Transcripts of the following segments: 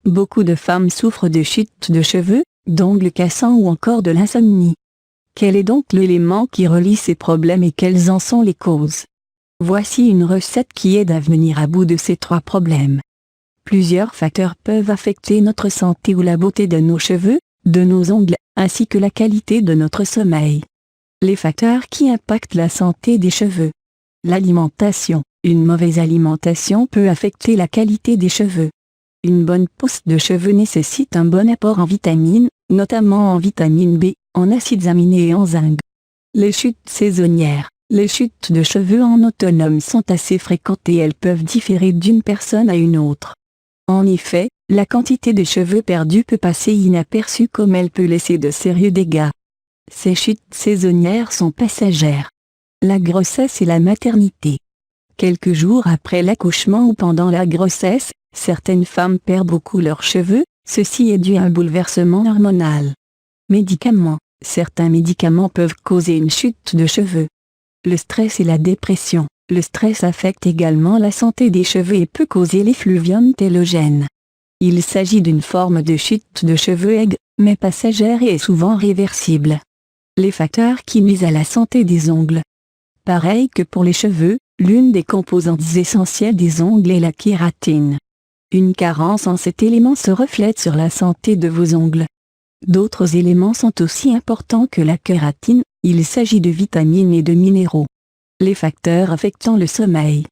beaucoup de femmes souffrent de chutes de cheveux, d'ongles cassants ou encore de l'insomnie. Quel est donc l'élément qui relie ces problèmes et quelles en sont les causes? Voici une recette qui aide à venir à bout de ces 3 problèmes. Plusieurs facteurs peuvent affecter notre santé ou la beauté de nos cheveux, de nos ongles, ainsi que la qualité de notre sommeil. Les facteurs qui impactent la santé des cheveux. L'alimentation. Une mauvaise alimentation peut affecter la qualité des cheveux. Une bonne pousse de cheveux nécessite un bon apport en vitamines, notamment en vitamine B, en acides aminés et en zinc. Les chutes saisonnières. Les chutes de cheveux en automne sont assez fréquentes et elles peuvent différer d'une personne à une autre. En effet, la quantité de cheveux perdus peut passer inaperçue comme elle peut laisser de sérieux dégâts. Ces chutes saisonnières sont passagères. La grossesse et la maternité. Quelques jours après l'accouchement ou pendant la grossesse, certaines femmes perdent beaucoup leurs cheveux, ceci est dû à un bouleversement hormonal. Médicaments. Certains médicaments peuvent causer une chute de cheveux. Le stress et la dépression. Le stress affecte également la santé des cheveux et peut causer l'effluvium télogène. Il s'agit d'une forme de chute de cheveux aiguë, mais passagère et souvent réversible. Les facteurs qui nuisent à la santé des ongles. Pareil que pour les cheveux, l'une des composantes essentielles des ongles est la kératine. Une carence en cet élément se reflète sur la santé de vos ongles. D'autres éléments sont aussi importants que la kératine, il s'agit de vitamines et de minéraux. Les facteurs affectant le sommeil.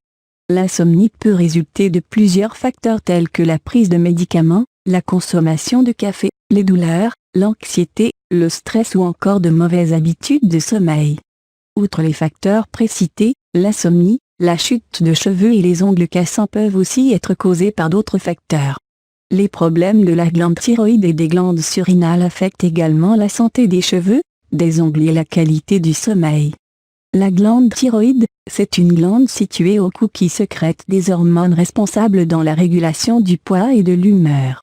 L'insomnie peut résulter de plusieurs facteurs tels que la prise de médicaments, la consommation de café, les douleurs, l'anxiété, le stress ou encore de mauvaises habitudes de sommeil. Outre les facteurs précités, l'insomnie, la chute de cheveux et les ongles cassants peuvent aussi être causés par d'autres facteurs. Les problèmes de la glande thyroïde et des glandes surrénales affectent également la santé des cheveux, des ongles et la qualité du sommeil. La glande thyroïde, c'est une glande située au cou qui sécrète des hormones responsables dans la régulation du poids et de l'humeur.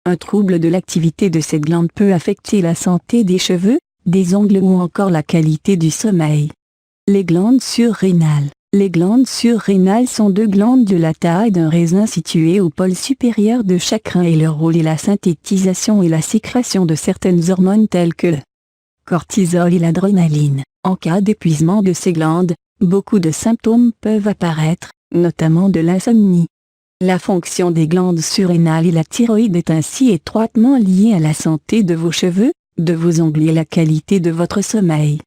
Un trouble de l'activité de cette glande peut affecter la santé des cheveux, des ongles ou encore la qualité du sommeil. Les glandes surrénales. Les glandes surrénales sont 2 glandes de la taille d'un raisin situées au pôle supérieur de chaque rein et leur rôle est la synthétisation et la sécrétion de certaines hormones telles que le cortisol et l'adrénaline. En cas d'épuisement de ces glandes, beaucoup de symptômes peuvent apparaître, notamment de l'insomnie. La fonction des glandes surrénales et la thyroïde est ainsi étroitement liée à la santé de vos cheveux, de vos ongles et la qualité de votre sommeil.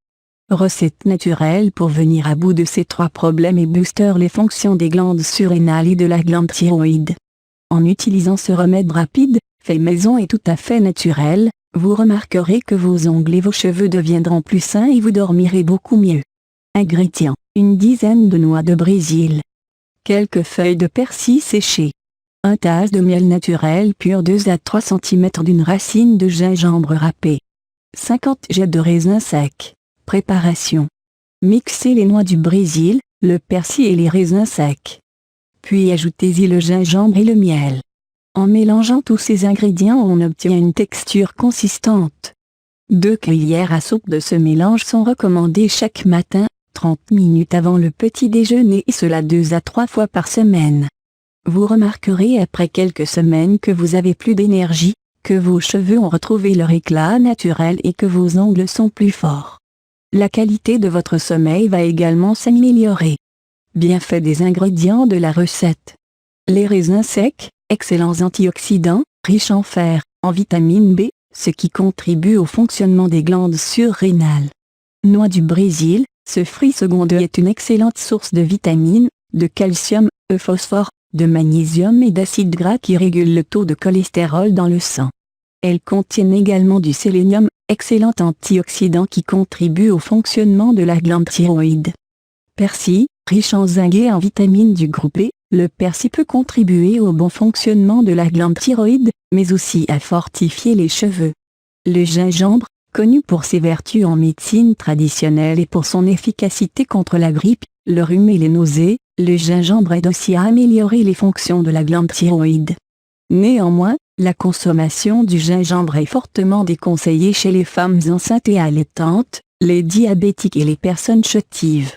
Recette naturelle pour venir à bout de ces 3 problèmes et booster les fonctions des glandes surrénales et de la glande thyroïde. En utilisant ce remède rapide, fait maison et tout à fait naturel, vous remarquerez que vos ongles et vos cheveux deviendront plus sains et vous dormirez beaucoup mieux. Ingrédients. Une dizaine de noix de Brésil. Quelques feuilles de persil séchées. 1 tasse de miel naturel pur 2 à 3 cm d'une racine de gingembre râpée. 50 jets de raisin sec. Préparation. Mixez les noix du Brésil, le persil et les raisins secs. Puis ajoutez-y le gingembre et le miel. En mélangeant tous ces ingrédients on obtient une texture consistante. 2 cuillères à soupe de ce mélange sont recommandées chaque matin, 30 minutes avant le petit déjeuner et cela 2 à 3 fois par semaine. Vous remarquerez après quelques semaines que vous avez plus d'énergie, que vos cheveux ont retrouvé leur éclat naturel et que vos ongles sont plus forts. La qualité de votre sommeil va également s'améliorer. Bienfaits des ingrédients de la recette. Les raisins secs, excellents antioxydants, riches en fer, en vitamine B, ce qui contribue au fonctionnement des glandes surrénales. Noix du Brésil, ce fruit secondaire est une excellente source de vitamines, de calcium, de phosphore, de magnésium et d'acides gras qui régulent le taux de cholestérol dans le sang. Elles contiennent également du sélénium, excellent antioxydant qui contribue au fonctionnement de la glande thyroïde. Persil, riche en zinc et en vitamines du groupe B, le persil peut contribuer au bon fonctionnement de la glande thyroïde, mais aussi à fortifier les cheveux. Le gingembre, connu pour ses vertus en médecine traditionnelle et pour son efficacité contre la grippe, le rhume et les nausées, le gingembre aide aussi à améliorer les fonctions de la glande thyroïde. Néanmoins, la consommation du gingembre est fortement déconseillée chez les femmes enceintes et allaitantes, les diabétiques et les personnes chétives.